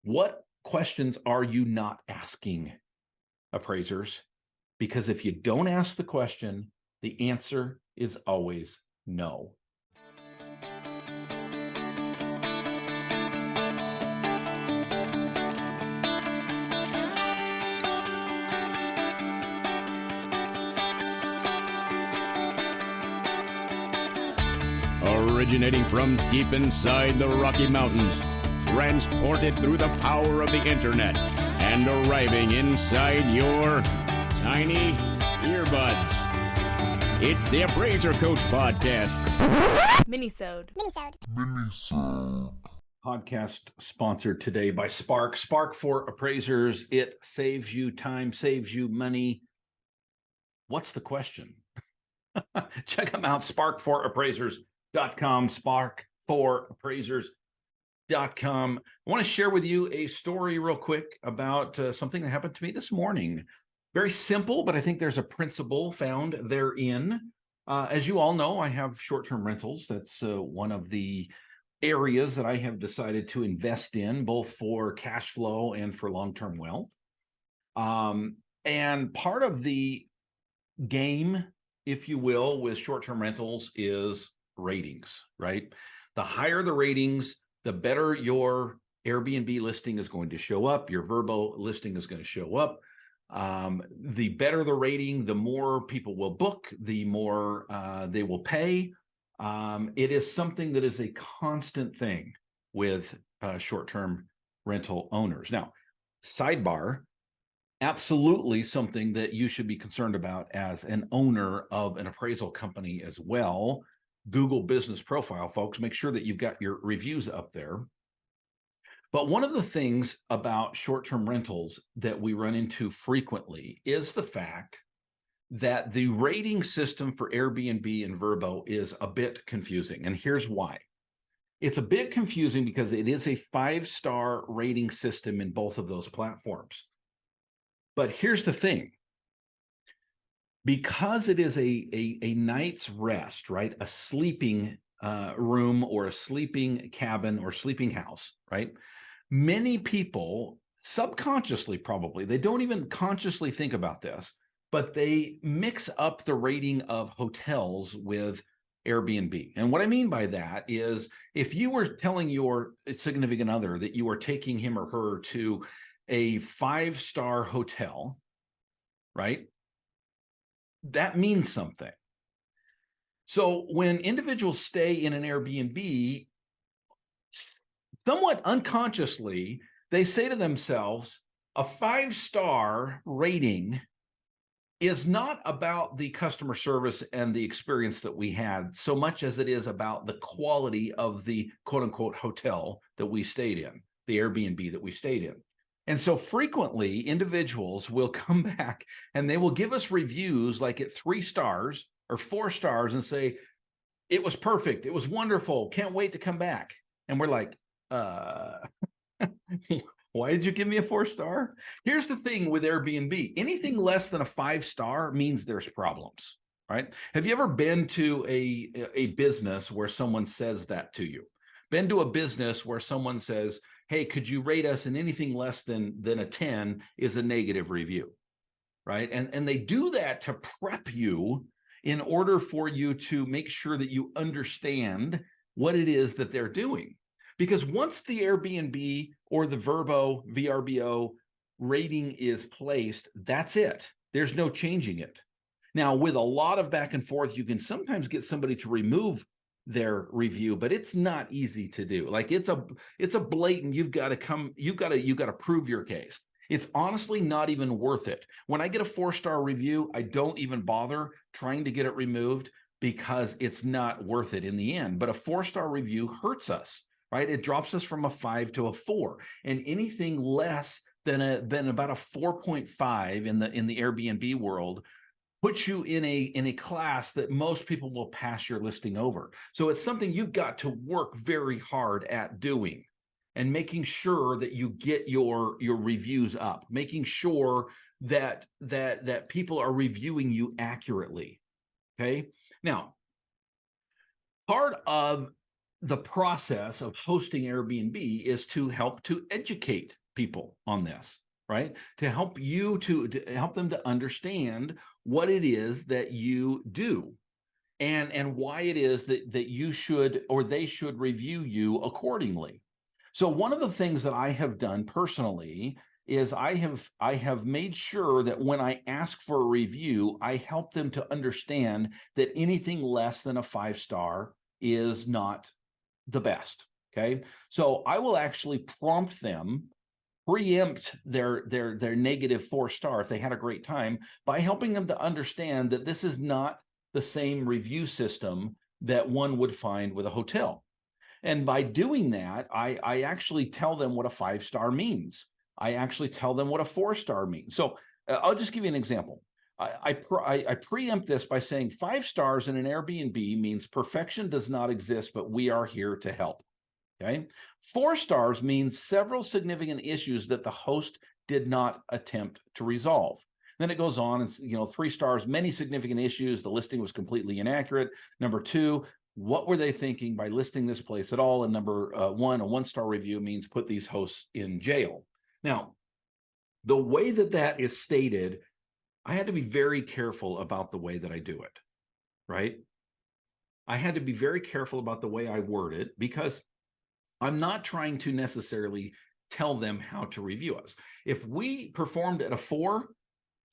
What questions are you not asking, appraisers? Because if you don't ask the question, the answer is always no. Originating from deep inside the Rocky Mountains, transported through the power of the internet, and arriving inside your tiny earbuds. It's the Appraiser Coach Podcast. Minisode. Podcast sponsored today by Spark. Spark for appraisers. It saves you time, saves you money. What's the question? Check them out, sparkforappraisers.com, sparkforappraisers.com. I want to share with you a story real quick about something that happened to me this morning. Very simple, but I think there's a principle found therein. As you all know, I have short-term rentals. That's one of the areas that I have decided to invest in, both for cash flow and for long-term wealth. And part of the game, if you will, with short-term rentals is ratings, right? The higher the ratings, the better your Airbnb listing is going to show up. Your Vrbo listing is going to show up. The better the rating, the more people will book, the more they will pay. It is something that is a constant thing with short-term rental owners. Now, sidebar, absolutely something that you should be concerned about as an owner of an appraisal company as well. Google Business Profile, folks, make sure that you've got your reviews up there. But one of the things about short-term rentals that we run into frequently is the fact that the rating system for Airbnb and Vrbo is a bit confusing. And here's why. It's a bit confusing because it is a 5-star rating system in both of those platforms. But here's the thing. Because it is a night's rest, right? A sleeping room or a sleeping cabin or sleeping house, right? Many people subconsciously, probably, they don't even consciously think about this, but they mix up the rating of hotels with Airbnb. And what I mean by that is if you were telling your significant other that you were taking him or her to a 5-star hotel, right? That means something. So when individuals stay in an Airbnb, somewhat unconsciously, they say to themselves, a 5-star rating is not about the customer service and the experience that we had so much as it is about the quality of the quote unquote hotel that we stayed in, the Airbnb that we stayed in. And so frequently individuals will come back and they will give us reviews like at 3 stars or 4 stars and say, it was perfect. It was wonderful. Can't wait to come back. And we're like, why did you give me a 4-star? Here's the thing with Airbnb. Anything less than a 5-star means there's problems, right? Have you ever been to a business where someone says that to you? Been to a business where someone says, hey, could you rate us, and anything less than a 10 is a negative review, right? And they do that to prep you in order for you to make sure that you understand what it is that they're doing. Because once the Airbnb or the VRBO rating is placed, that's it. There's no changing it. Now, with a lot of back and forth, you can sometimes get somebody to remove their review, but it's not easy to do. Like it's a blatant, you've got to prove your case. It's honestly not even worth it. When I get a 4-star review, I don't even bother trying to get it removed because it's not worth it in the end. But a 4-star review hurts us, right? It drops us from a 5 to a 4, and anything less than about a 4.5 in the Airbnb world puts you in a class that most people will pass your listing over. So it's something you've got to work very hard at doing and making sure that you get your reviews up, making sure that people are reviewing you accurately. Okay. Now, part of the process of hosting Airbnb is to help to educate people on this, right? To help you to help them to understand what it is that you do and why it is that you should or they should review you accordingly. So one of the things that I have done personally is I have made sure that when I ask for a review, I help them to understand that anything less than a 5-star is not the best. Okay. So I will actually prompt them, preempt their negative 4-star if they had a great time, by helping them to understand that this is not the same review system that one would find with a hotel. And by doing that, I actually tell them what a 5-star means. I actually tell them what a 4-star means. So I'll just give you an example. I preempt this by saying 5 stars in an Airbnb means perfection does not exist, but we are here to help. Okay. 4 stars means several significant issues that the host did not attempt to resolve. Then it goes on and, 3 stars, many significant issues. The listing was completely inaccurate. Number 2, what were they thinking by listing this place at all? And number 1, a 1-star review means put these hosts in jail. Now, the way that is stated, I had to be very careful about the way that I do it, right? I had to be very careful about the way I word it because I'm not trying to necessarily tell them how to review us. If we performed at a 4,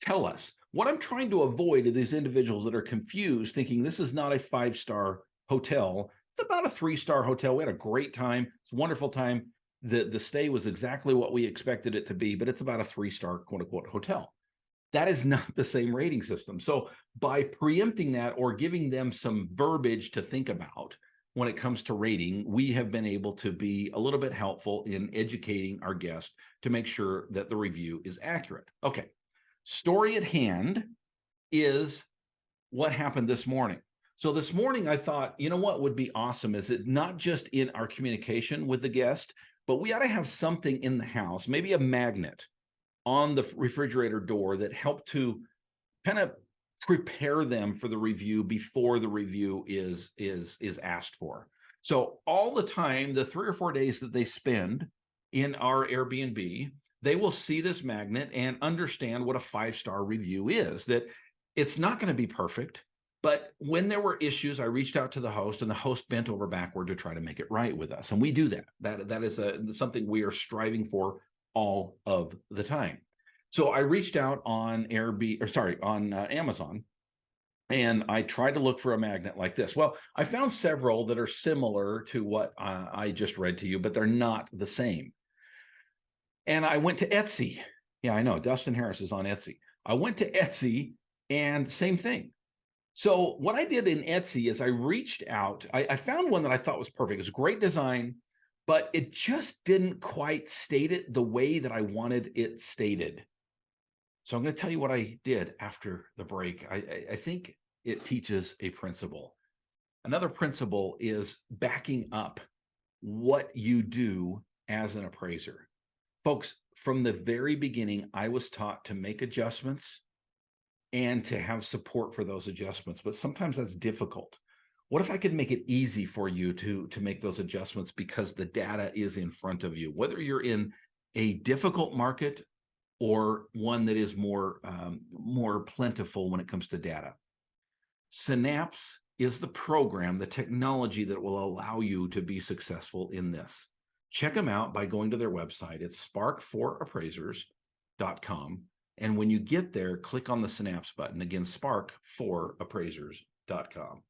tell us. What I'm trying to avoid are these individuals that are confused, thinking this is not a 5-star hotel. It's about a 3-star hotel. We had a great time. It's a wonderful time. The stay was exactly what we expected it to be, but it's about a 3-star quote unquote hotel. That is not the same rating system. So by preempting that or giving them some verbiage to think about when it comes to rating, we have been able to be a little bit helpful in educating our guests to make sure that the review is accurate. Okay. Story at hand is what happened this morning. So this morning I thought, what would be awesome is it not just in our communication with the guest, but we ought to have something in the house, maybe a magnet on the refrigerator door that helped to kind of prepare them for the review before the review is asked for. So all the time, the 3 or 4 days that they spend in our Airbnb, they will see this magnet and understand what a 5-star review is, that it's not going to be perfect. But when there were issues, I reached out to the host and the host bent over backward to try to make it right with us. And we do that. That is something we are striving for all of the time. So I reached out on Amazon, and I tried to look for a magnet like this. Well, I found several that are similar to what I just read to you, but they're not the same. And I went to Etsy. Yeah, I know. Dustin Harris is on Etsy. I went to Etsy and same thing. So what I did in Etsy is I reached out. I found one that I thought was perfect. It was great design, but it just didn't quite state it the way that I wanted it stated. So I'm going to tell you what I did after the break. I think it teaches a principle. Another principle is backing up what you do as an appraiser. Folks, from the very beginning, I was taught to make adjustments and to have support for those adjustments, but sometimes that's difficult. What if I could make it easy for you to make those adjustments because the data is in front of you, whether you're in a difficult market or one that is more plentiful when it comes to data? Synapse is the program, the technology that will allow you to be successful in this. Check them out by going to their website. It's spark4appraisers.com. And when you get there, click on the Synapse button. Again, spark4appraisers.com.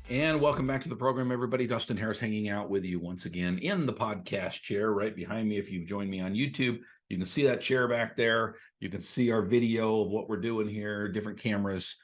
And welcome back to the program, everybody. Dustin Harris hanging out with you once again in the podcast chair right behind me. If you've joined me on YouTube, you can see that chair back there. You can see our video of what we're doing here, different cameras.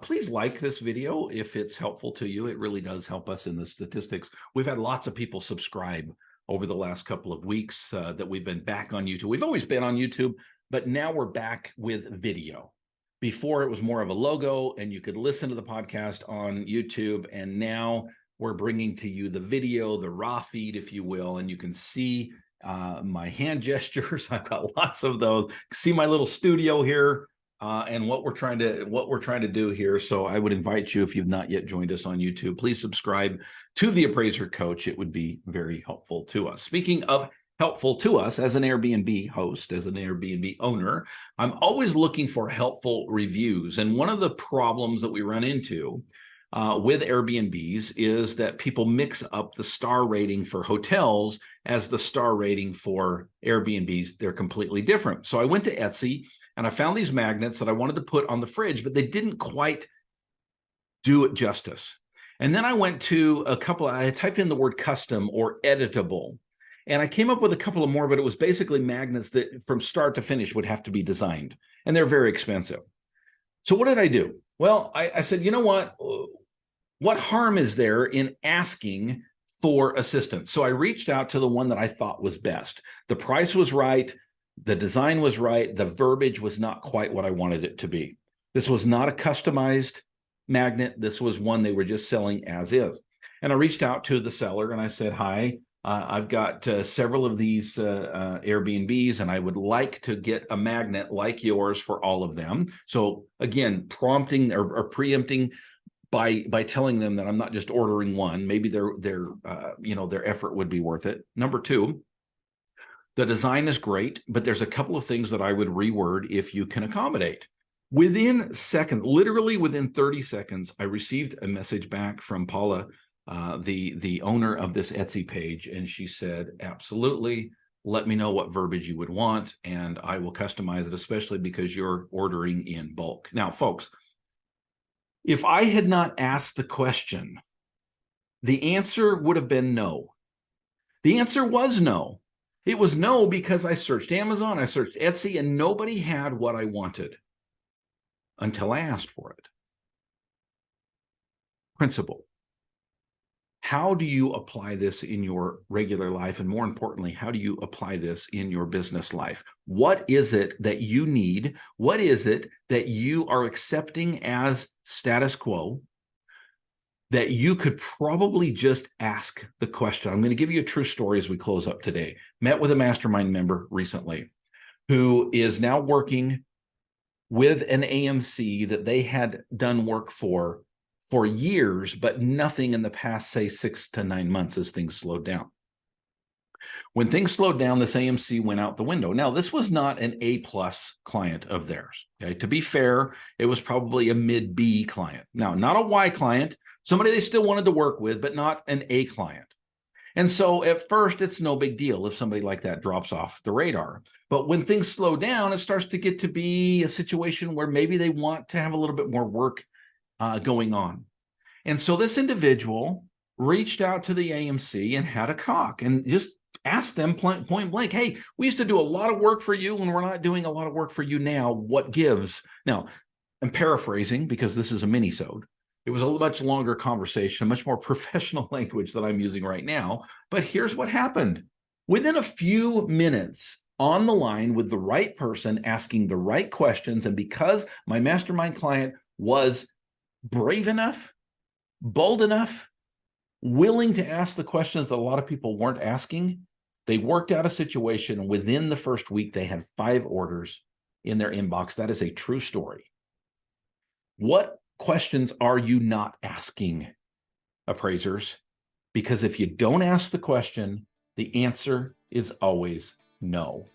Please like this video if it's helpful to you. It really does help us in the statistics. We've had lots of people subscribe over the last couple of weeks that we've been back on YouTube. We've always been on YouTube, but now we're back with video. Before it was more of a logo and you could listen to the podcast on YouTube. And now we're bringing to you the video, the raw feed, if you will, and you can see my hand gestures. I've got lots of those. See my little studio here. And what we're trying to do here. So I would invite you, if you've not yet joined us on YouTube, please subscribe to the Appraiser Coach. It would be very helpful to us. Speaking of helpful to us, as an Airbnb host, as an Airbnb owner, I'm always looking for helpful reviews. And one of the problems that we run into with Airbnbs is that people mix up the star rating for hotels as the star rating for Airbnbs. They're completely different. So I went to Etsy and I found these magnets that I wanted to put on the fridge, but they didn't quite do it justice. And then I went to I typed in the word custom or editable, and I came up with a couple of more, but it was basically magnets that from start to finish would have to be designed, and they're very expensive. So what did I do? Well, I said, you know what harm is there in asking for assistance? So I reached out to the one that I thought was best. The price was right. The design was right. The verbiage was not quite what I wanted it to be. This was not a customized magnet. This was one they were just selling as is. And I reached out to the seller and I said, hi, I've got several of these Airbnbs, and I would like to get a magnet like yours for all of them. So again, prompting or preempting by telling them that I'm not just ordering one. Maybe their effort would be worth it. Number two, the design is great, but there's a couple of things that I would reword if you can accommodate. Within seconds, literally within 30 seconds, I received a message back from Paula, the owner of this Etsy page, and she said, absolutely, let me know what verbiage you would want, and I will customize it, especially because you're ordering in bulk. Now, folks, if I had not asked the question, the answer would have been no. The answer was no. It was no because I searched Amazon, I searched Etsy, and nobody had what I wanted until I asked for it. Principle. How do you apply this in your regular life? And more importantly, how do you apply this in your business life? What is it that you need? What is it that you are accepting as status quo that you could probably just ask the question? I'm going to give you a true story as we close up today. Met with a mastermind member recently who is now working with an AMC that they had done work for years, but nothing in the past, say, 6 to 9 months as things slowed down. When things slowed down, this AMC went out the window. Now, this was not an A-plus client of theirs. Okay? To be fair, it was probably a mid-B client. Now, not a Y client, somebody they still wanted to work with, but not an A client. And so at first, it's no big deal if somebody like that drops off the radar. But when things slow down, it starts to get to be a situation where maybe they want to have a little bit more work going on. And so this individual reached out to the AMC and had a talk and just asked them point blank, hey, we used to do a lot of work for you and we're not doing a lot of work for you now. What gives? Now, I'm paraphrasing because this is a mini-sode. It was a much longer conversation, a much more professional language that I'm using right now. But here's what happened. Within a few minutes on the line with the right person asking the right questions, and because my mastermind client was brave enough, bold enough, willing to ask the questions that a lot of people weren't asking, they worked out a situation. Within the first week, they had 5 orders in their inbox. That is a true story. What questions are you not asking, appraisers? Because if you don't ask the question, the answer is always no.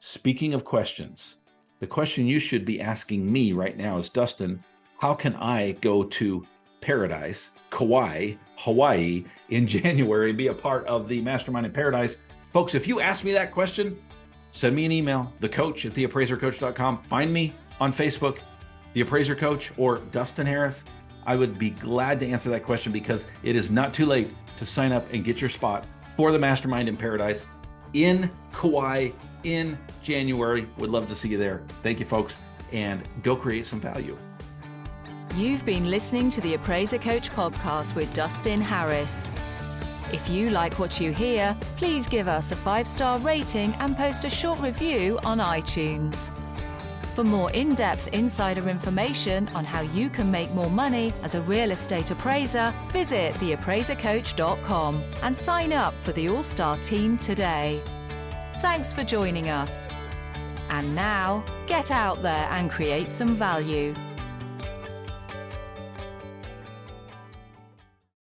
Speaking of questions, the question you should be asking me right now is, Dustin, how can I go to Paradise, Kauai, Hawaii in January and be a part of the Mastermind in Paradise? Folks, if you ask me that question, send me an email, thecoach@theappraisercoach.com. Find me on Facebook, The Appraiser Coach, or Dustin Harris. I would be glad to answer that question because it is not too late to sign up and get your spot for the Mastermind in Paradise in Kauai in January. Would love to see you there. Thank you, folks, and go create some value. You've been listening to the Appraiser Coach podcast with Dustin Harris. If you like what you hear, please give us a 5-star rating and post a short review on iTunes. For more in-depth insider information on how you can make more money as a real estate appraiser, visit theappraisercoach.com and sign up for the All-Star team today. Thanks for joining us. And now, get out there and create some value.